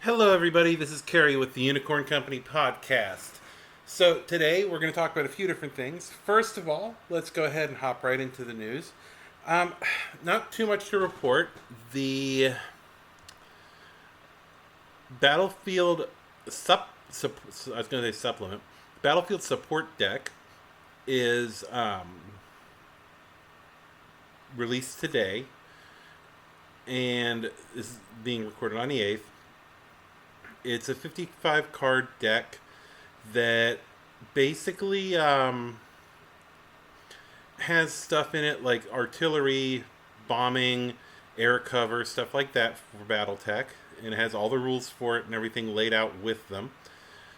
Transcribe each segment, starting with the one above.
Hello, everybody. This is Carrie with the Unicorn Company podcast. So, today we're going to talk about a few different things. First of all, let's go ahead and hop right into the news. Um, Not too much to report. The Battlefield I was going to say supplement. Battlefield support deck is released today and is being recorded on the 8th. It's a 55 card deck that basically has stuff in it like artillery, bombing, air cover, stuff like that for BattleTech, and it has all the rules for it and everything laid out with them.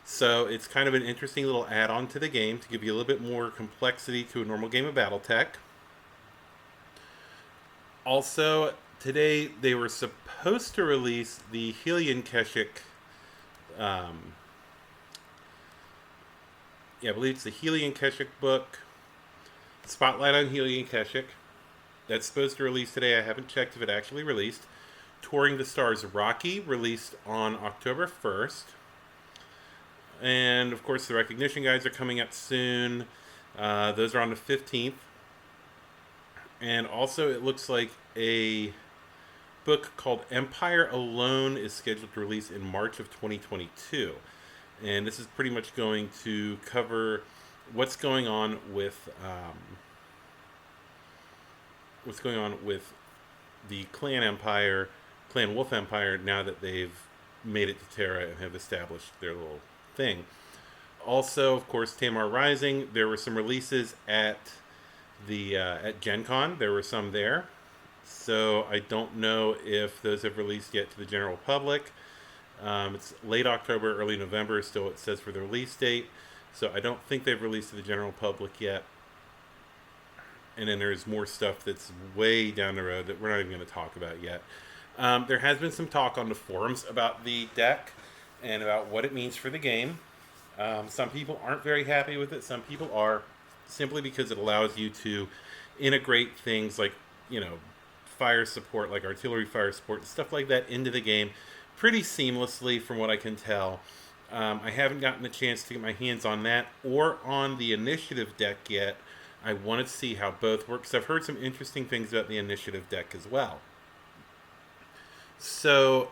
So it's kind of an interesting little add-on to the game to give you a little bit more complexity to a normal game of BattleTech. Also, today they were supposed to release the Helion Keshik. Um, I believe it's the Helion Keshik book. Spotlight on Helion Keshik. That's supposed to release today. I haven't checked if it actually released. Touring the Stars Rocky released on October 1st. And of course, the recognition guides are coming up soon. Those are on the 15th. And also, it looks like a book called Empire Alone is scheduled to release in March of 2022. And this is pretty much going to cover what's going on with the Clan Empire, Clan Wolf Empire, now that they've made it to Terra and have established their little thing. Also, of course, Tamar Rising. There were some releases at Gen Con. There were some there. So I don't know if those have released yet to the general public. It's late October, early November, still it says for the release date. So I don't think they've released to the general public yet. And then there's more stuff that's way down the road that we're not even going to talk about yet. There has been some talk on the forums about the deck and about what it means for the game. Some people aren't very happy with it. Some people are, simply because it allows you to integrate things like, fire support, like artillery fire support and stuff like that into the game pretty seamlessly from what I can tell. I haven't gotten a chance to get my hands on that or on the initiative deck yet. I wanted to see how both work because I've heard some interesting things about the initiative deck as well. So,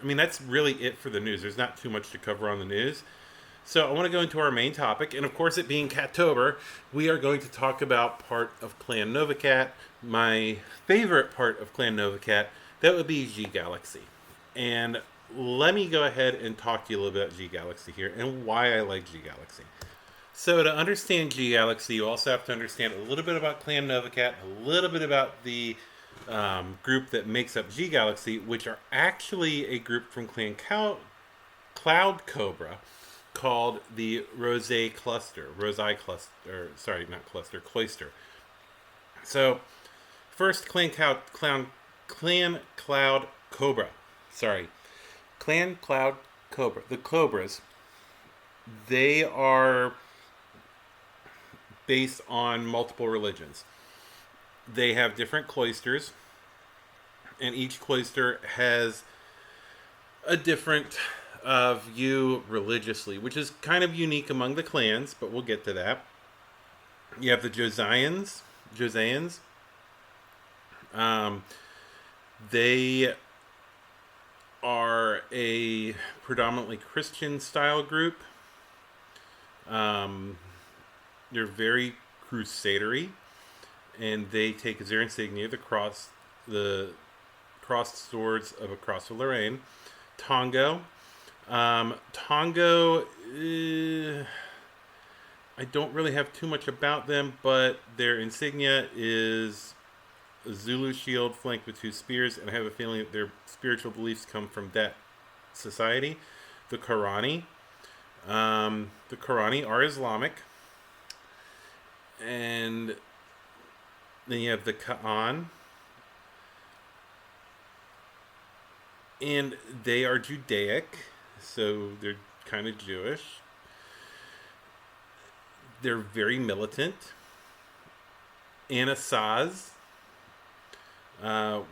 that's really it for the news. There's not too much to cover on the news. So I want to go into our main topic, and of course, it being Cattober, we are going to talk about part of Clan Nova Cat, my favorite part of Clan Nova Cat. That would be G Galaxy. And let me go ahead and talk to you a little bit about G Galaxy here and why I like G Galaxy. So to understand G Galaxy, you also have to understand a little bit about Clan Nova Cat, a little bit about the group that makes up G Galaxy, which are actually a group from Clan Cloud Cobra called the Cloister. So, first, Clan Cloud Cobra. Clan Cloud Cobra. The Cobras, they are based on multiple religions. They have different cloisters, and each cloister has a different view religiously, which is kind of unique among the clans, but we'll get to that. You have the Josians. They are a predominantly Christian style group. They're very crusadery, and they take as their insignia the crossed swords of a cross of Lorraine. Tongo. Tongo, I don't really have too much about them, but their insignia is a Zulu shield flanked with two spears, and I have a feeling that their spiritual beliefs come from that society. The Qurani. The Qurani are Islamic. And then you have the Ka'an. And they are Judaic, so they're kind of Jewish. They're very militant. Anasaz,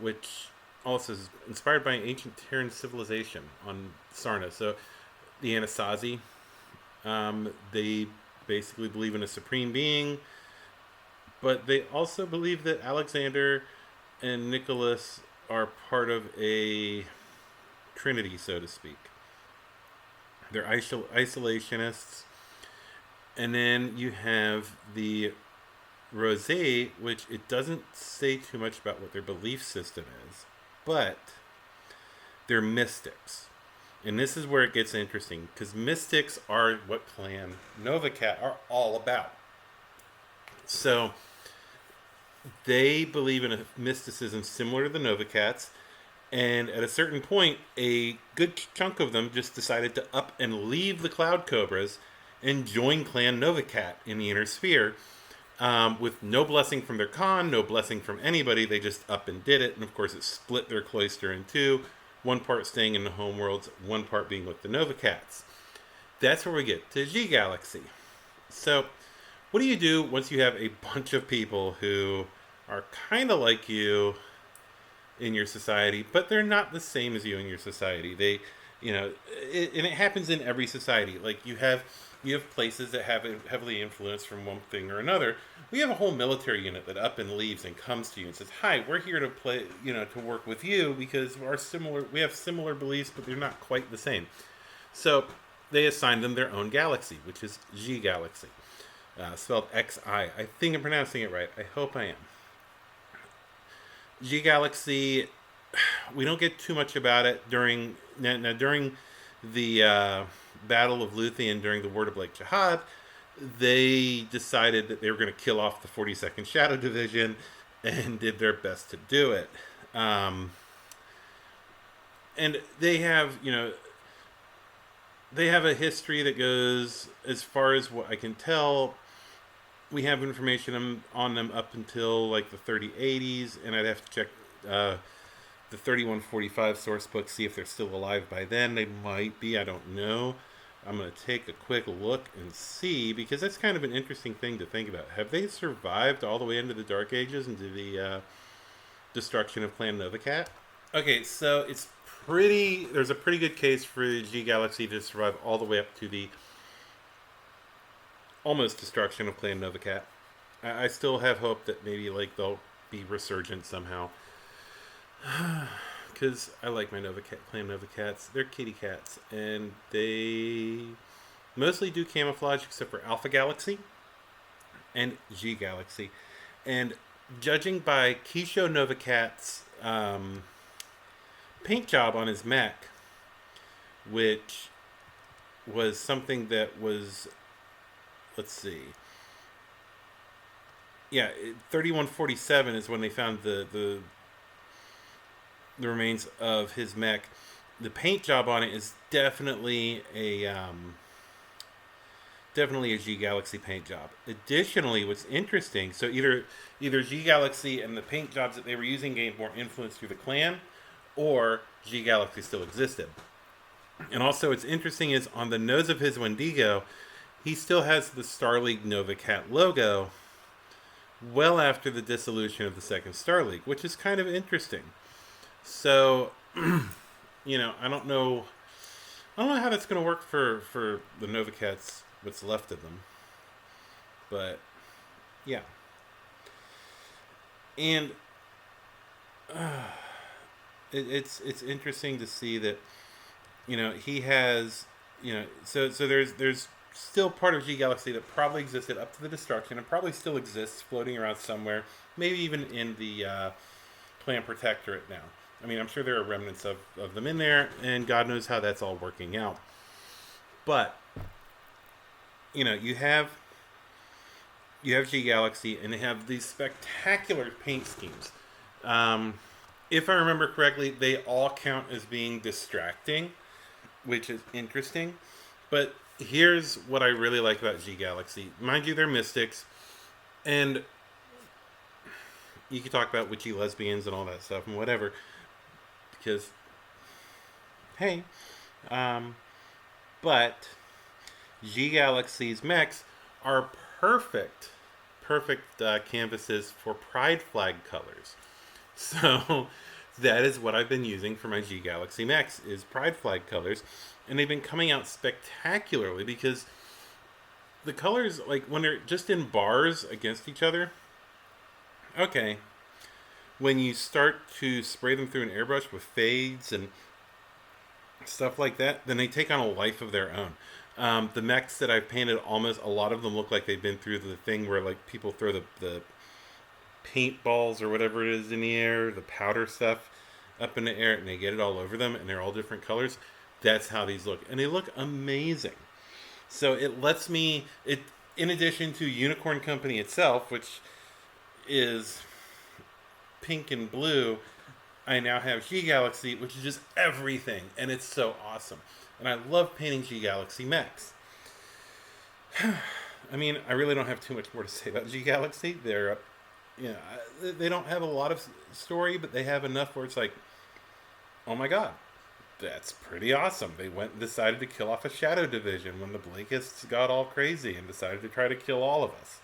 which also is inspired by an ancient Terran civilization on Sarna. So the Anasazi, they basically believe in a supreme being, but they also believe that Alexander and Nicholas are part of a trinity, so to speak. They're isolationists. And then you have the Rosé, which it doesn't say too much about what their belief system is, but they're mystics. And this is where it gets interesting, because mystics are what Clan Nova Cat are all about. So they believe in a mysticism similar to the Nova Cats, and at a certain point, a good chunk of them just decided to up and leave the Cloud Cobras and join Clan Nova Cat in the Inner Sphere, with no blessing from their Khan, no blessing from anybody. They just up and did it, and of course it split their cloister in two, one part staying in the homeworlds, one part being with the Nova Cats. That's where we get to G Galaxy. So what do you do once you have a bunch of people who are kind of like you in your society, but they're not the same as you in your society? They, and it happens in every society. Like you have places that have heavily influenced from one thing or another. We have a whole military unit that up and leaves and comes to you and says, "Hi, we're here to play, to work with you because we have similar beliefs, but they're not quite the same." So they assigned them their own galaxy, which is G Galaxy, spelled X-I. I think I'm pronouncing it right. I hope I am. G Galaxy, we don't get too much about it during the Battle of Luthien during the Word of Lake Jihad. They decided that they were going to kill off the 42nd Shadow Division and did their best to do it. And they have, they have a history that goes, as far as what I can tell, we have information on them up until like the 3080s, and I'd have to check the 3145 source book, see if they're still alive by then. They might be, I don't know. I'm going to take a quick look and see, because that's kind of an interesting thing to think about. Have they survived all the way into the Dark Ages, into the destruction of Clan Nova Cat? Okay, so there's a pretty good case for the G Galaxy to survive all the way up to the almost destruction of Clan Nova Cat. I still have hope that maybe they'll be resurgent somehow. Because I like my Clan Nova Cats. They're kitty cats, and they mostly do camouflage except for Alpha Galaxy and G Galaxy. And judging by Kisho Nova Cat's paint job on his mech, which was something that was, let's see, 3147 is when they found the remains of his mech. The paint job on it is definitely a G Galaxy paint job. Additionally, what's interesting, so either G Galaxy and the paint jobs that they were using gained more influence through the clan, or G Galaxy still existed. And also what's interesting is on the nose of his Wendigo, he still has the Star League Nova Cat logo well after the dissolution of the Second Star League, which is kind of interesting. So, I don't know how that's going to work for the Nova Cats, what's left of them. But, yeah. And it's interesting to see that, he has, so there's still part of G Galaxy that probably existed up to the destruction and probably still exists floating around somewhere, maybe even in the Clan Protectorate now. I mean, I'm sure there are remnants of them in there, and God knows how that's all working out. But, you have G Galaxy, and they have these spectacular paint schemes. If I remember correctly, they all count as being distracting, which is interesting. But here's what I really like about G Galaxy. Mind you, they're mystics, and you can talk about witchy lesbians and all that stuff and whatever, because, hey, but G Galaxy's mechs are perfect canvases for pride flag colors. So That is what I've been using for my G Galaxy Mechs is Pride Flag colors, and they've been coming out spectacularly because the colors, like when they're just in bars against each other, okay. When you start to spray them through an airbrush with fades and stuff like that, then they take on a life of their own. The mechs that I've painted, almost a lot of them look like they've been through the thing where like people throw the paint balls or whatever it is in the air, the powder stuff up in the air, and they get it all over them, and they're all different colors. That's how these look, and they look amazing. So it lets me it in addition to Unicorn Company itself, which is pink and blue. I now have G Galaxy, which is just everything, and it's so awesome. And I love painting G Galaxy mechs. I mean, I really don't have too much more to say about G Galaxy. They're, you know, they don't have a lot of story, but they have enough where it's like, oh my god, that's pretty awesome. They went and decided to kill off a shadow division when the Blinkists got all crazy and decided to try to kill all of us.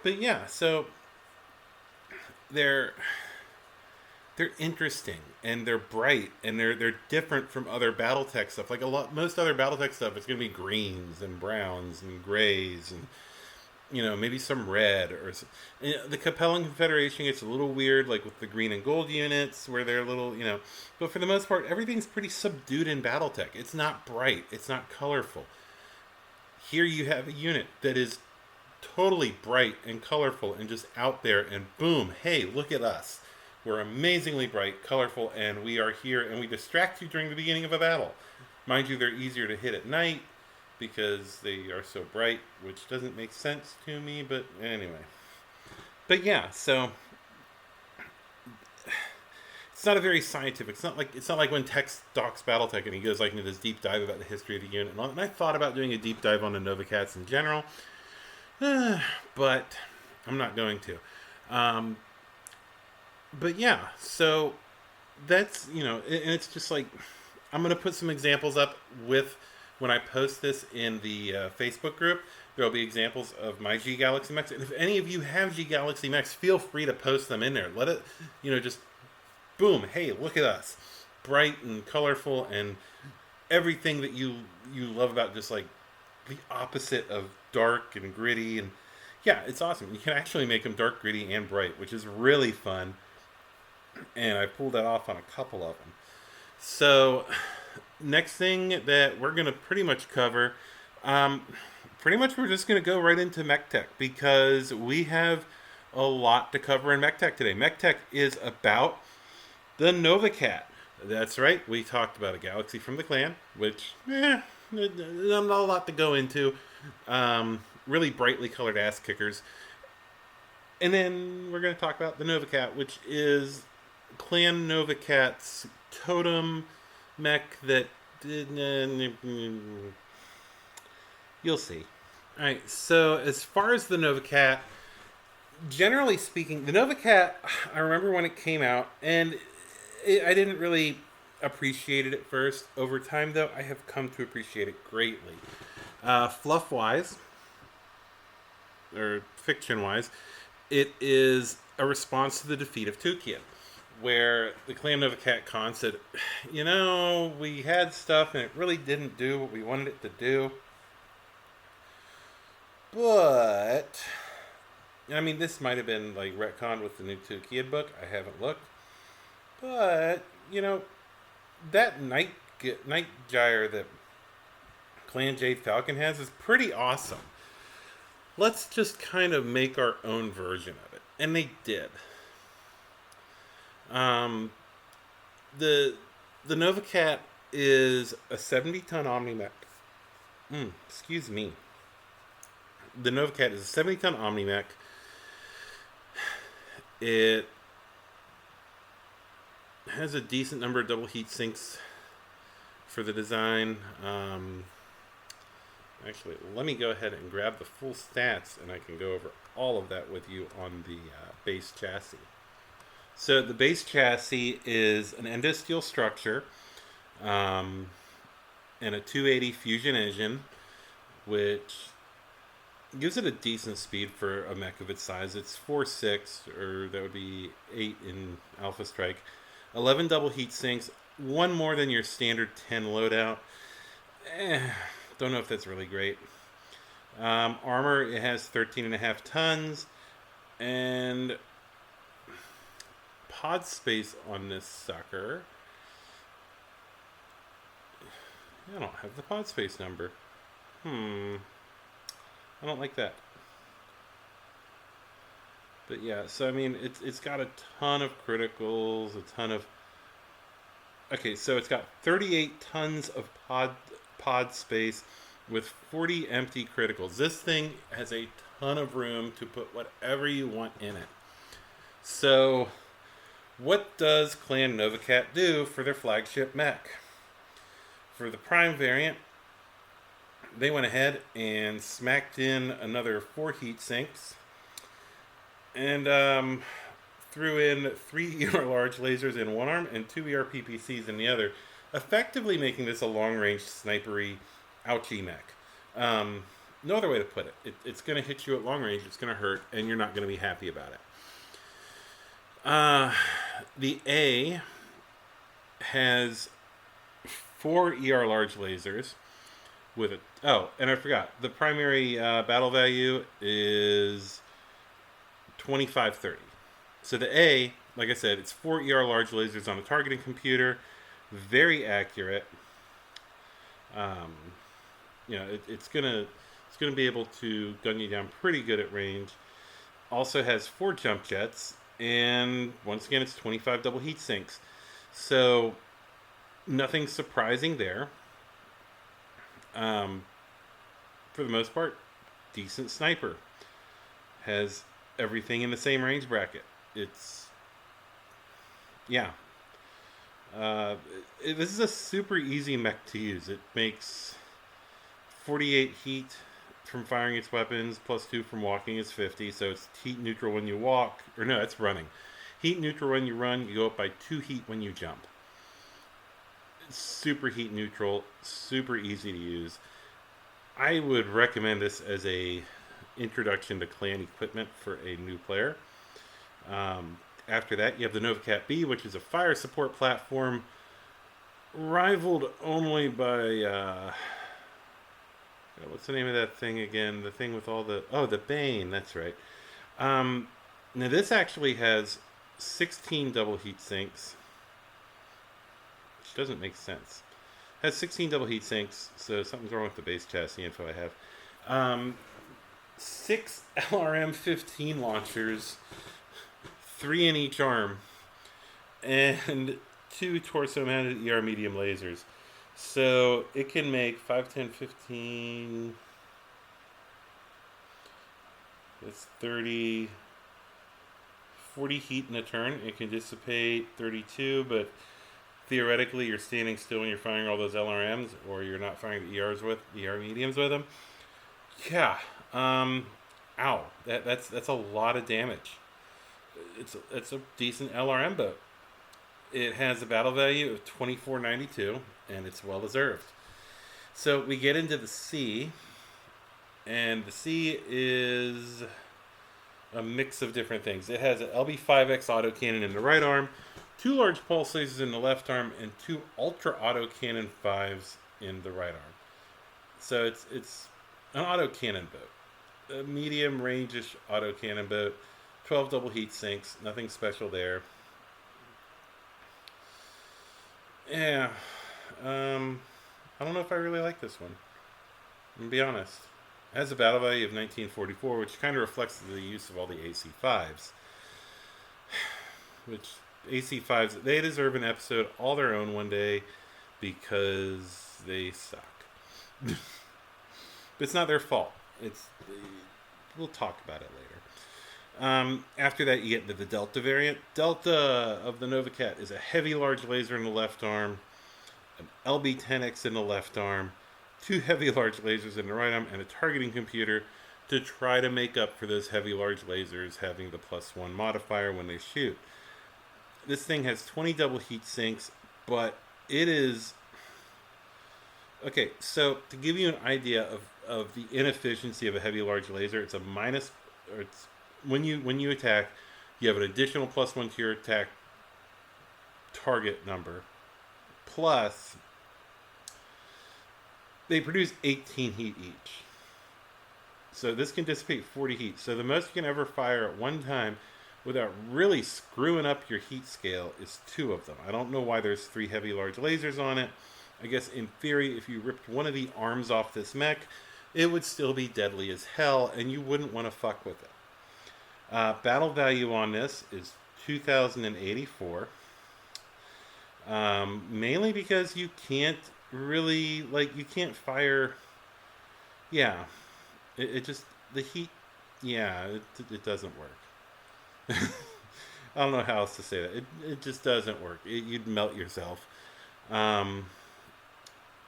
But yeah, so they're interesting and they're bright and they're different from other BattleTech stuff. Like most other BattleTech stuff, it's gonna be greens and browns and grays and maybe some red or the Capellan Confederation gets a little weird, like with the green and gold units where they're a little, but for the most part, everything's pretty subdued in BattleTech. It's not bright, it's not colorful. Here you have a unit that is totally bright and colorful and just out there, and boom, hey, look at us. We're amazingly bright, colorful, and we are here, and we distract you during the beginning of a battle. Mind you, they're easier to hit at night because they are so bright, which doesn't make sense to me, but anyway. But yeah, so it's not a very scientific. It's not like when Tex docs BattleTech and he goes like into this deep dive about the history of the unit and all. And I thought about doing a deep dive on the Nova Cats in general, but I'm not going to. But yeah, so that's, and it's just like, I'm going to put some examples up with, when I post this in the Facebook group, there'll be examples of my G Galaxy mechs. And if any of you have G Galaxy mechs, feel free to post them in there. Let it, just boom, hey, look at us. Bright and colorful and everything that you love about just like the opposite of dark and gritty. And yeah, it's awesome. You can actually make them dark, gritty, and bright, which is really fun. And I pulled that off on a couple of them. So next thing that we're going to pretty much cover, pretty much we're just going to go right into MekTek because we have a lot to cover in MekTek today. MekTek is about the Nova Cat. That's right. We talked about a galaxy from the clan, which, not a lot to go into. Really brightly colored ass kickers. And then we're going to talk about the Nova Cat, which is Clan Nova Cat's totem mech that you'll see. Alright, so as far as the Nova Cat, generally speaking, the Nova Cat, I remember when it came out, and I didn't really appreciate it at first. Over time, though, I have come to appreciate it greatly. Fluff-wise, or fiction-wise, it is a response to the defeat of Tukian, where the Clan Nova Cat Khan said, we had stuff and it really didn't do what we wanted it to do. But, this might have been like retconned with the new Tukian book. I haven't looked. But, that night gyre that Clan Jade Falcon has is pretty awesome. Let's just kind of make our own version of it. And they did. The Nova Cat is a 70-ton OmniMech. Excuse me. The Nova Cat is a 70-ton OmniMech. It has a decent number of double heat sinks for the design. Actually, let me go ahead and grab the full stats and I can go over all of that with you on the base chassis. So the base chassis is an endosteel structure and a 280 Fusion engine, which gives it a decent speed for a mech of its size. It's 4.6, or that would be 8 in Alpha Strike. 11 double heat sinks, one more than your standard 10 loadout. Don't know if that's really great. Armor, it has 13.5 tons, and pod space on this sucker. I don't have the pod space number. I don't like that. But yeah, so I mean, it's got a ton of criticals, a ton of. Okay, so it's got 38 tons of pod space with 40 empty criticals. This thing has a ton of room to put whatever you want in it. So, what does Clan Nova Cat do for their flagship mech? For the Prime variant, they went ahead and smacked in another 4 heat sinks and threw in 3 ER large lasers in one arm and 2 ER PPCs in the other, effectively making this a long-range snipery ouchie mech. No other way to put it. It's going to hit you at long range, it's going to hurt, and you're not going to be happy about it. The A has 4 ER large lasers with it. Oh, and I forgot. The primary battle value is 2530. So the A, like I said, it's 4 ER large lasers on a targeting computer. Very accurate. It's gonna be able to gun you down pretty good at range. Also has 4 jump jets, and once again, it's 25 double heat sinks. So nothing surprising there. For the most part, decent sniper. Has everything in the same range bracket. It's, yeah. This is a super easy mech to use. It makes 48 heat from firing its weapons, plus 2 from walking is 50, so it's heat neutral when you walk. Or no, it's running. Heat neutral when you run, you go up by 2 heat when you jump. It's super heat neutral, super easy to use. I would recommend this as a introduction to clan equipment for a new player. After that, you have the Nova Cat B, which is a fire support platform, rivaled only by what's the name of that thing again? The thing with all the Bane. That's right. Now this actually has 16 double heat sinks, which doesn't make sense. Has 16 double heat sinks, so something's wrong with the base chassis info I have. 6 LRM 15 launchers, 3 in each arm, and 2 torso-mounted ER medium lasers. So it can make 5, 10, 15... That's 30... 40 heat in a turn. It can dissipate 32, but theoretically you're standing still when you're firing all those LRMs, or you're not firing the ER mediums with them. Yeah. Ow. That's a lot of damage. It's a decent LRM boat. It has a battle value of 2492, and it's well deserved. So we get into the C, and the C is a mix of different things. It has an LB5X autocannon in the right arm, 2 large pulse lasers in the left arm, and 2 ultra autocannon 5s in the right arm. So it's an autocannon boat, a medium range-ish autocannon boat. 12 double heat sinks, nothing special there. Yeah, I don't know if I really like this one. I'm gonna be honest. It has a battle value of 1944, which kind of reflects the use of all the AC5s. Which, AC5s, they deserve an episode all their own one day because they suck. But it's not their fault. We'll talk about it later. After that, you get into the Delta variant. Delta of the Nova Cat is a heavy large laser in the left arm, an LB-10X in the left arm, 2 heavy large lasers in the right arm, and a targeting computer to try to make up for those heavy large lasers having the +1 modifier when they shoot. This thing has 20 double heat sinks, but it is... Okay, so to give you an idea of the inefficiency of a heavy large laser. It's a minus, or it's when you attack, you have an additional +1 to your attack target number. Plus, they produce 18 heat each. So this can dissipate 40 heat. So the most you can ever fire at one time without really screwing up your heat scale is 2 of them. I don't know why there's 3 heavy large lasers on it. I guess in theory, if you ripped one of the arms off this mech, it would still be deadly as hell, and you wouldn't want to fuck with it. Battle value on this is 2,084. Mainly because you can't really, like, you can't fire. Yeah, it just, the heat, yeah, it doesn't work. I don't know how else to say that. It just doesn't work. You'd melt yourself. And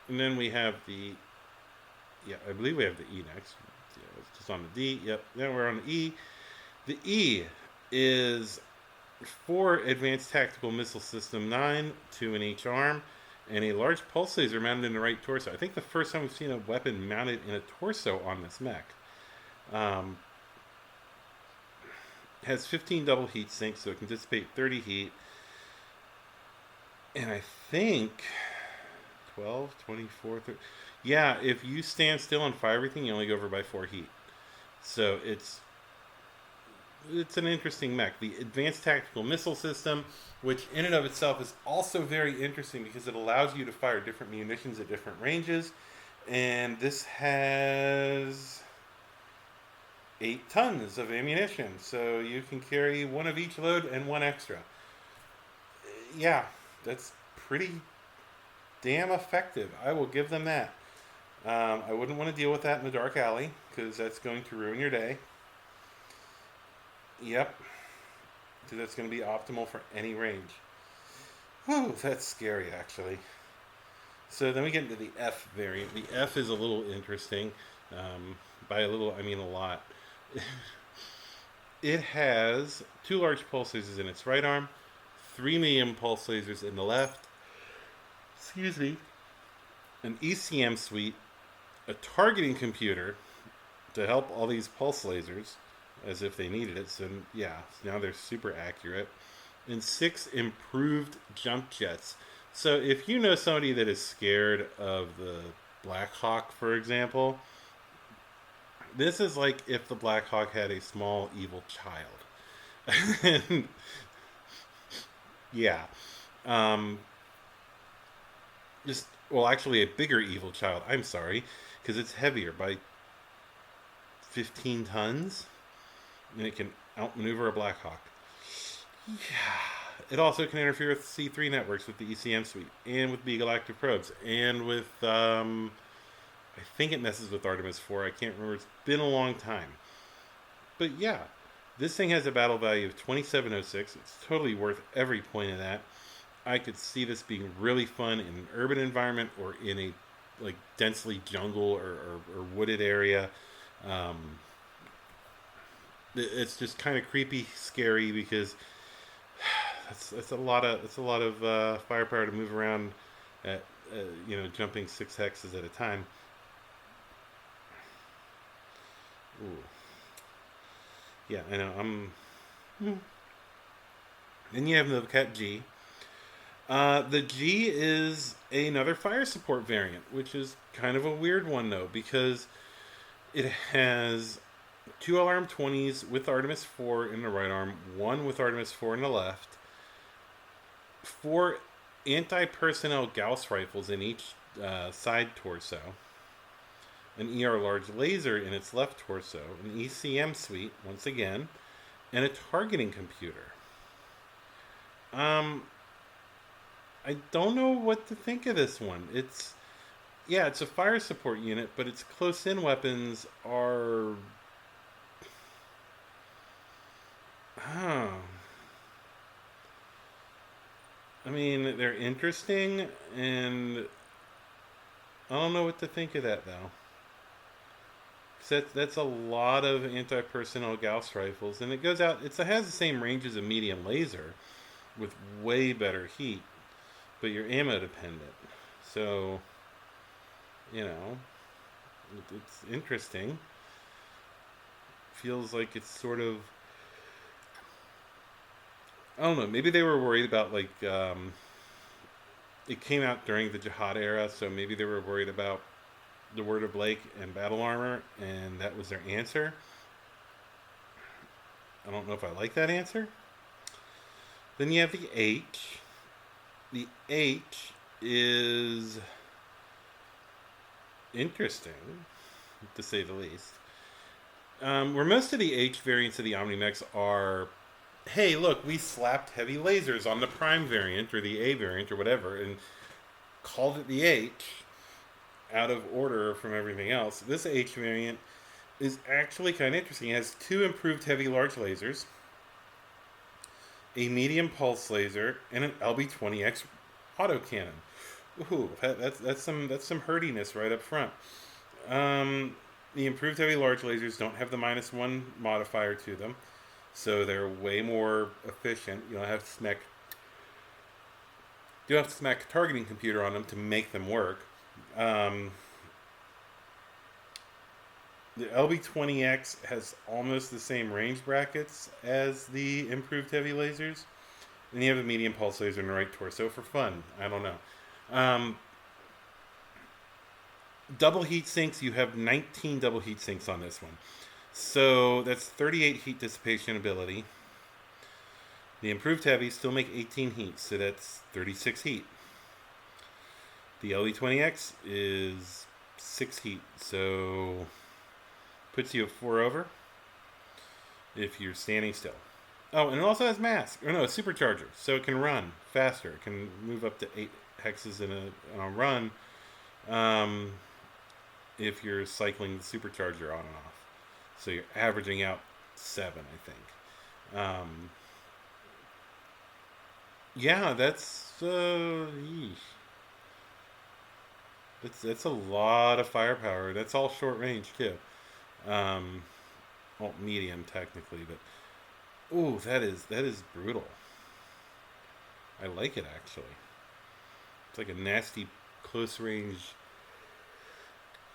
then we have the, yeah, I believe we have the E next. Yeah, it's just on the D. Yep, then we're on the E. The E is 4 Advanced Tactical Missile System 9, 2 in each arm, and a large pulse laser mounted in the right torso. I think the first time we've seen a weapon mounted in a torso on this mech. Has 15 double heat sinks, so it can dissipate 30 heat. And I think 12, 24, 30. Yeah, if you stand still and fire everything, you only go over by 4 heat. So it's an interesting mech. The Advanced Tactical Missile System, which in and of itself is also very interesting because it allows you to fire different munitions at different ranges. And this has 8 tons of ammunition, so you can carry 1 of each load and 1 extra. Yeah, that's pretty damn effective. I will give them that. I wouldn't want to deal with that in the dark alley because that's going to ruin your day. Yep, because that's going to be optimal for any range. Whew, that's scary actually. So then we get into the F variant. The F is a little interesting. By a little, I mean a lot. It has 2 large pulse lasers in its right arm, 3 medium pulse lasers in the left. Excuse me. An ECM suite, a targeting computer to help all these pulse lasers, as if they needed it. So yeah, now they're super accurate. And 6 improved jump jets. So if you know somebody that is scared of the Black Hawk, for example, this is like if the Black Hawk had a small evil child. And, yeah. Just, well, actually a bigger evil child. I'm sorry, because it's heavier by 15 tons, and it can outmaneuver a Black Hawk. Yeah. It also can interfere with C3 networks with the ECM suite, and with Beagle active probes, and with, I think it messes with Artemis 4. I can't remember. It's been a long time. But yeah, this thing has a battle value of 2706. It's totally worth every point of that. I could see this being really fun in an urban environment or in a like densely jungle or wooded area. It's just kind of creepy, scary because that's a lot of firepower to move around at jumping 6 hexes at a time. Ooh. Yeah, I know. Then you have Nova Cat G. The G is another fire support variant, which is kind of a weird one though, because it has 2 LRM-20s with Artemis 4 in the right arm, 1 with Artemis 4 in the left, 4 anti-personnel Gauss rifles in each side torso, an ER large laser in its left torso, an ECM suite, once again, and a targeting computer. I don't know what to think of this one. It's a fire support unit, but its close-in weapons are... I mean, they're interesting, and I don't know what to think of that, though. That's a lot of anti-personnel Gauss rifles, and it has the same range as a medium laser, with way better heat, but you're ammo dependent. So, It's interesting. Feels like it's sort of, I don't know. Maybe they were worried about it came out during the Jihad era, so maybe they were worried about the Word of Blake and battle armor, and that was their answer. I don't know if I like that answer. Then you have the H. The H is interesting, to say the least. Where most of the H variants of the OmniMechs are, hey, look, we slapped heavy lasers on the Prime variant or the A variant or whatever and called it the H out of order from everything else. This H variant is actually kind of interesting. It has two improved heavy large lasers, a medium pulse laser, and an LB20X autocannon. Ooh, that's some hurtiness right up front. The improved heavy large lasers don't have the -1 modifier to them, so they're way more efficient. You don't have to smack a targeting computer on them to make them work. The LB20X has almost the same range brackets as the improved heavy lasers. And you have a medium pulse laser in the right torso for fun. I don't know. Double heat sinks, you have 19 double heat sinks on this one. So that's 38 heat dissipation ability. The improved heavies still make 18 heat, so that's 36 heat. The LB20X is 6 heat, so puts you at 4 over if you're standing still. Oh, and it also has mask. Or no, a supercharger, so it can run faster. It can move up to 8 hexes in a run if you're cycling the supercharger on and off. So you're averaging out 7, I think. Yeah, that's that's a lot of firepower. That's all short range too. Well, medium technically, but ooh, that is brutal. I like it actually. It's like a nasty close range.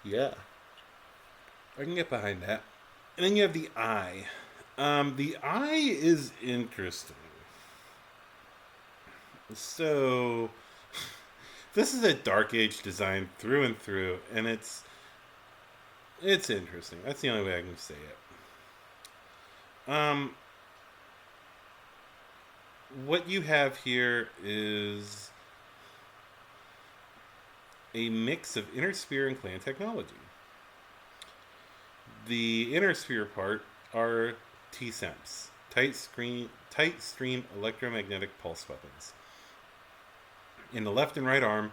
Yeah, I can get behind that. And then you have the eye. The eye is interesting. So, this is a Dark Age design through and through, and it's interesting. That's the only way I can say it. What you have here is a mix of inner sphere and clan technology. The inner sphere part are T-SEMPs, tight stream electromagnetic pulse weapons. In the left and right arm,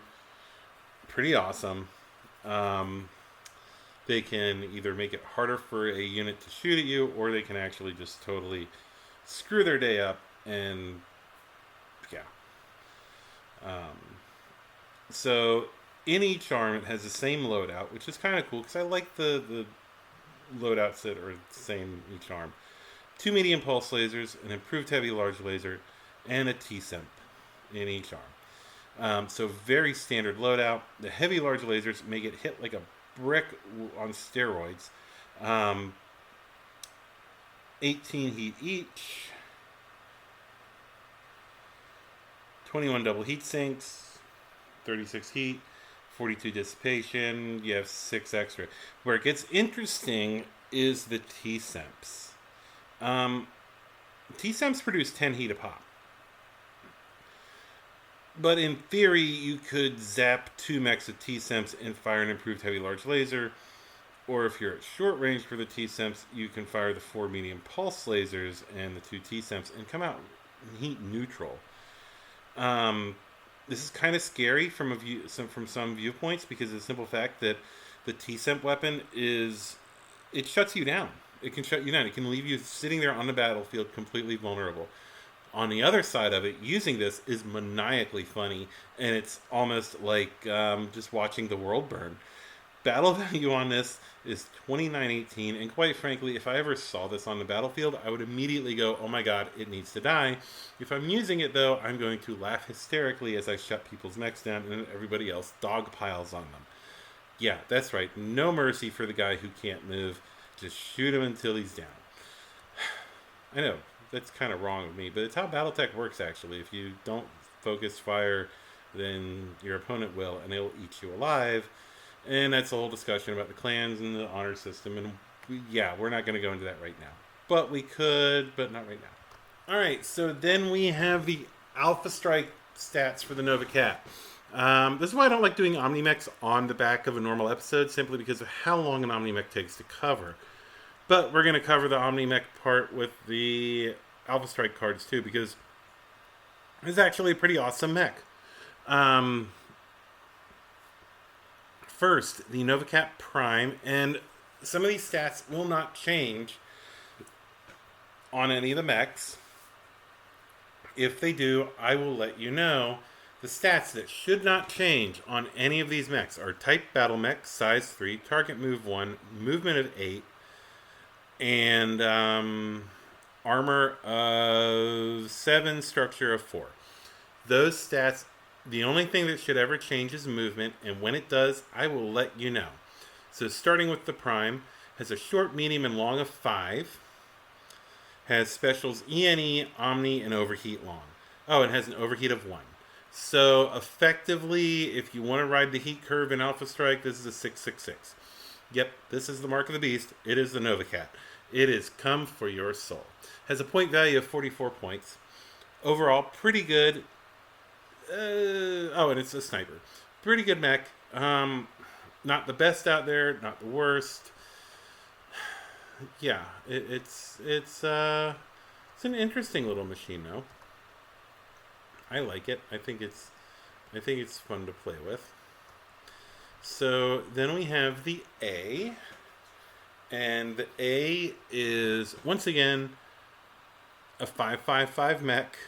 pretty awesome. They can either make it harder for a unit to shoot at you, or they can actually just totally screw their day up. And yeah. So in each arm, it has the same loadout, which is kind of cool because I like the loadouts that are the same each arm. 2 medium pulse lasers, an improved heavy large laser, and a T-SEMP in each arm. So very standard loadout. The heavy large lasers make it hit like a brick on steroids. 18 heat each. 21 double heat sinks. 36 heat. 42 dissipation. You have 6 extra. Where it gets interesting is the T-SEMPs. T-SEMPs produce 10 heat a pop. But in theory, you could zap 2 mechs of T-SEMPs and fire an improved heavy large laser. Or if you're at short range for the T-SEMPs, you can fire the 4 medium pulse lasers and the 2 T-SEMPs and come out heat neutral. This is kind of scary from some viewpoints because of the simple fact that the T-SEMP weapon it shuts you down. It can shut you down. It can leave you sitting there on the battlefield completely vulnerable. On the other side of it, using this is maniacally funny, and it's almost like just watching the world burn. Battle value on this is 2918, and quite frankly, if I ever saw this on the battlefield, I would immediately go, oh my god, it needs to die. If I'm using it, though, I'm going to laugh hysterically as I shut people's necks down and everybody else dog piles on them. Yeah, that's right. No mercy for the guy who can't move. Just shoot him until he's down. I know, that's kind of wrong of me, but it's how Battletech works, actually. If you don't focus fire, then your opponent will, and they'll eat you alive. And that's a whole discussion about the clans and the honor system. And yeah, we're not going to go into that right now. But we could, but not right now. All right, so then we have the Alpha Strike stats for the Nova Cat. This is why I don't like doing OmniMechs on the back of a normal episode, simply because of how long an OmniMech takes to cover. But we're going to cover the OmniMech part with the Alpha Strike cards too, because it's actually a pretty awesome mech. First, the Nova Cat Prime, and some of these stats will not change on any of the mechs. If they do, I will let you know. The stats that should not change on any of these mechs are Type Battle Mech, Size 3, Target Move 1, Movement of 8, and Armor of 7, Structure of 4. Those stats, the only thing that should ever change is movement, and when it does, I will let you know. So starting with the Prime, has a short, medium, and long of 5. Has specials ENE, Omni, and Overheat long. Oh, it has an Overheat of 1. So effectively, if you want to ride the heat curve in Alpha Strike, this is a 666. Yep, this is the mark of the beast. It is the Nova Cat. It is come for your soul. Has a point value of 44 points. Overall, pretty good. And it's a sniper. Pretty good mech. Not the best out there, not the worst. Yeah, it's an interesting little machine, though. I like it. I think it's fun to play with. So then we have the A, and the A is once again a 555 mech.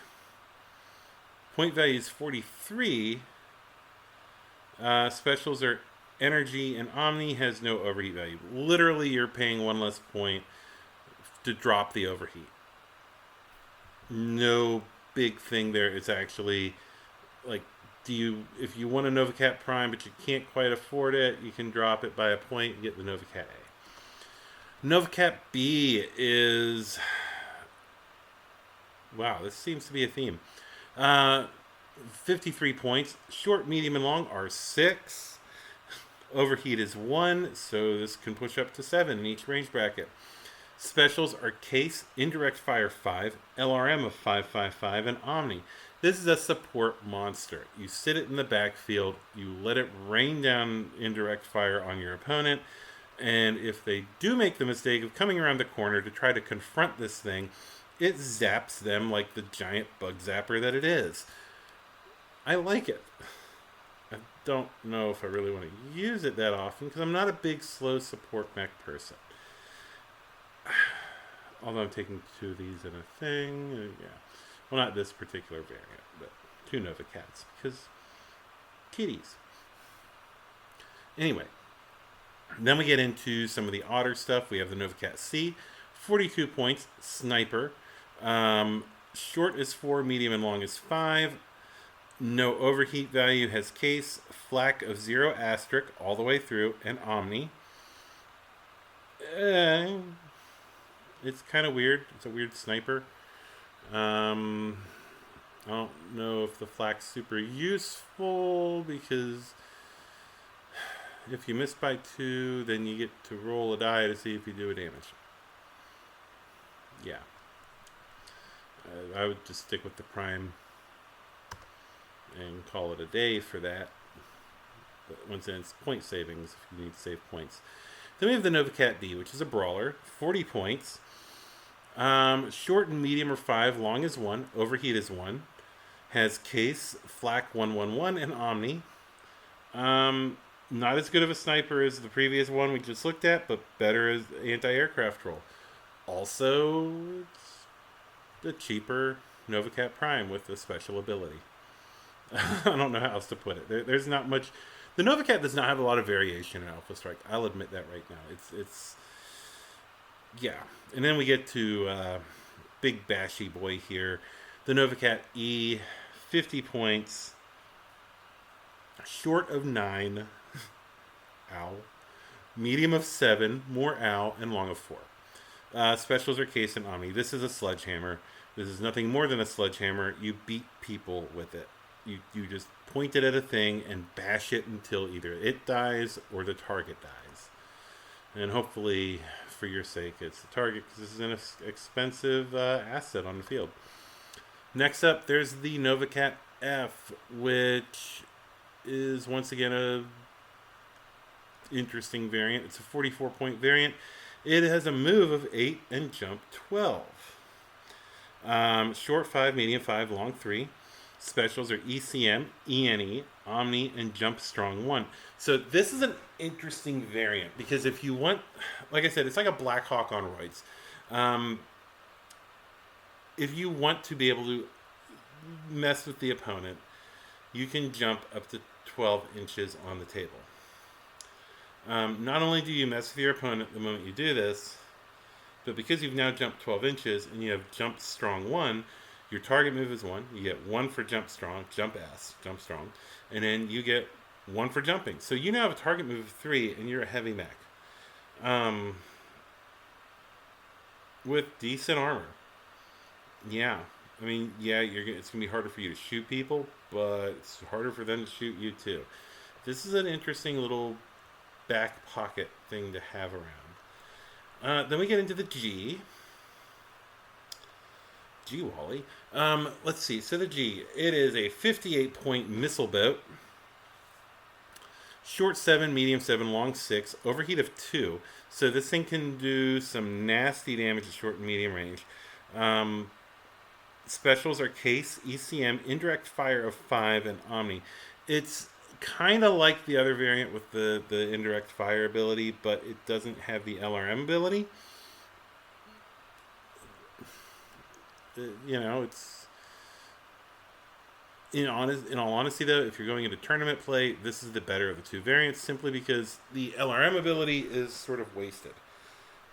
Point value is 43. Specials are Energy, and Omni has no overheat value. Literally, you're paying 1 less point to drop the overheat. No big thing there. It's actually like, if you want a Nova Cat Prime but you can't quite afford it, you can drop it by a point and get the Nova Cat A. Nova Cat B is, wow, this seems to be a theme. 53 points. Short, medium, and long are 6. Overheat is 1, so this can push up to 7 in each range bracket. Specials are Case, Indirect Fire 5, LRM of 555, and Omni. This is a support monster. You sit it in the backfield, you let it rain down indirect fire on your opponent, and if they do make the mistake of coming around the corner to try to confront this thing, it zaps them like the giant bug zapper that it is. I like it. I don't know if I really want to use it that often because I'm not a big slow support mech person. Although I'm taking 2 of these in a thing. Yeah. Well, not this particular variant, but 2 Nova Cats because kitties. Anyway, then we get into some of the odder stuff. We have the Nova Cat C, 42 points, sniper. Short is 4, medium and long is 5. No overheat value, has Case, flak of 0 asterisk all the way through, and Omni. It's kind of weird. It's a weird sniper. I don't know if the flak's super useful because if you miss by 2, then you get to roll a die to see if you do a damage. Yeah. I would just stick with the Prime and call it a day for that. But once again, it's point savings if you need to save points. Then we have the Nova Cat D, which is a brawler, 40 points. Short and medium are 5, long is 1, overheat is 1. Has Case, flak 111, and Omni. Not as good of a sniper as the previous one we just looked at, but better as anti-aircraft roll. Also, it's the cheaper Nova Cat Prime with a special ability. I don't know how else to put it. There's not much. The Nova Cat does not have a lot of variation in Alpha Strike. I'll admit that right now. It's yeah. And then we get to big bashy boy here. The Nova Cat E, 50 points. Short of 9. owl. Medium of 7, more owl, and long of 4. Specials are case and omni. This is a sledgehammer. This is nothing more than a sledgehammer. You beat people with it. You just point it at a thing and bash it until either it dies or the target dies. And hopefully, for your sake, it's the target, because this is an expensive asset on the field. Next up, there's the Nova Cat F, which is once again a interesting variant. It's a 44-point variant. It has a move of 8 and jump 12. Short 5, medium 5, long 3. Specials are ECM, ENE, Omni, and Jump Strong 1. So this is an interesting variant, because if you want, like I said, it's like a Black Hawk on roids. If you want to be able to mess with the opponent, you can jump up to 12 inches on the table. Not only do you mess with your opponent the moment you do this, but because you've now jumped 12 inches and you have Jump Strong 1, your target move is 1. You get 1 for Jump Strong, Jump S, Jump Strong, and then you get 1 for jumping. So you now have a target move of 3, and you're a heavy mech. With decent armor. Yeah. I mean, yeah, it's going to be harder for you to shoot people, but it's harder for them to shoot you too. This is an interesting little back pocket thing to have around. Then we get into the G. G-Wally. Let's see. So the G, it is a 58-point missile boat. Short 7, medium 7, long 6, overheat of 2. So this thing can do some nasty damage at short and medium range. Specials are case, ECM, indirect fire of 5, and Omni. It's kind of like the other variant with the indirect fire ability, but it doesn't have the LRM ability. It's in all honesty though, if you're going into tournament play, this is the better of the two variants, simply because the LRM ability is sort of wasted.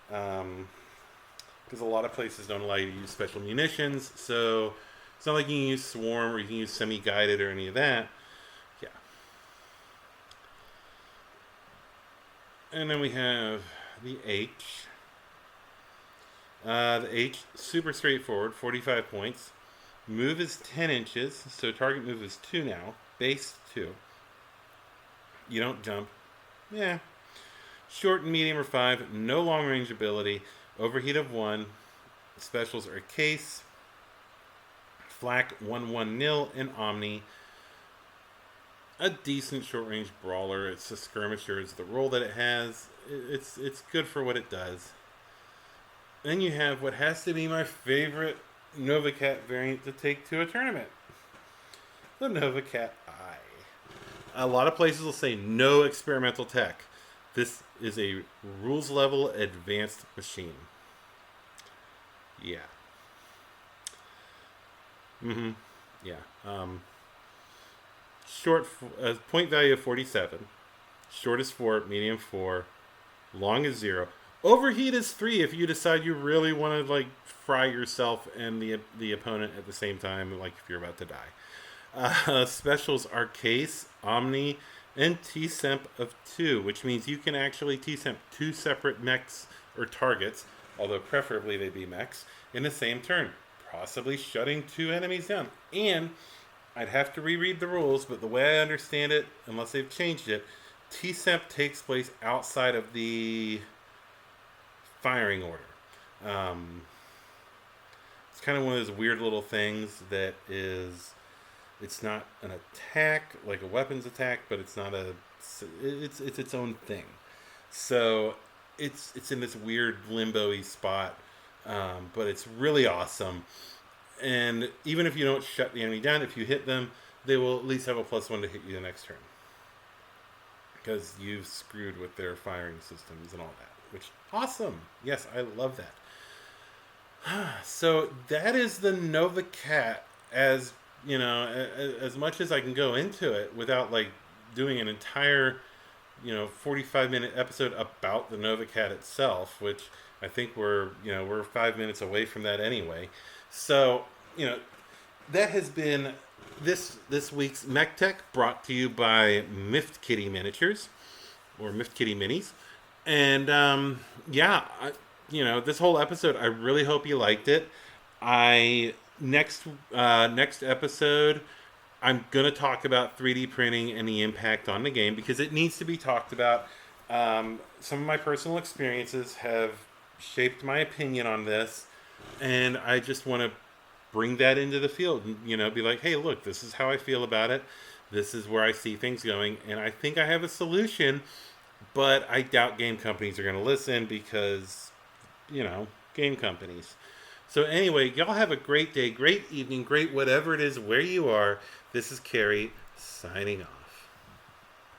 Because a lot of places don't allow you to use special munitions, so it's not like you can use swarm or you can use semi-guided or any of that. Yeah. And then we have the H. The H, super straightforward, 45 points. Move is 10 inches, so target move is 2 now. Base 2. You don't jump. Yeah. Short and medium are 5. No long range ability. Overheat of 1. Specials are case, flak 1-1-0, and Omni. A decent short range brawler. It's a skirmisher. It's the role that it has. It's good for what it does. Then you have what has to be my favorite Nova Cat variant to take to a tournament. The Nova Cat I. A lot of places will say no experimental tech. This is a rules level advanced machine. Yeah. Yeah. Short, point value of 47. Short is 4, medium 4, long is 0. Overheat is 3 if you decide you really want to fry yourself and the opponent at the same time, like if you're about to die. Specials are case, Omni, and T-Semp of 2, which means you can actually T-Semp 2 separate mechs or targets, although preferably they be mechs, in the same turn, possibly shutting 2 enemies down. And I'd have to reread the rules, but the way I understand it, unless they've changed it, T-Semp takes place outside of the firing order. It's kind of one of those weird little things that it's not an attack like a weapons attack, but it's not it's its own thing. So it's in this weird limbo-y spot, but it's really awesome. And even if you don't shut the enemy down, if you hit them, they will at least have a +1 to hit you the next turn, because you've screwed with their firing systems and all that. Which, awesome. Yes, I love that. So that is the Nova Cat, as much as I can go into it without doing an entire 45-minute episode about the Nova Cat itself, which I think we're 5 minutes away from that anyway. So that has been this week's MekTek, brought to you by Miffed Kitty Miniatures. or Miffed Kitty Minis. And yeah, this whole episode, I really hope you liked it. I next episode, I'm gonna talk about 3D printing and the impact on the game because it needs to be talked about. Some of my personal experiences have shaped my opinion on this, and I just want to bring that into the field and be like, hey, look, this is how I feel about it. This is where I see things going, and I think I have a solution. But I doubt game companies are going to listen because, game companies. So anyway, y'all have a great day, great evening, great whatever it is where you are. This is Carrie signing off.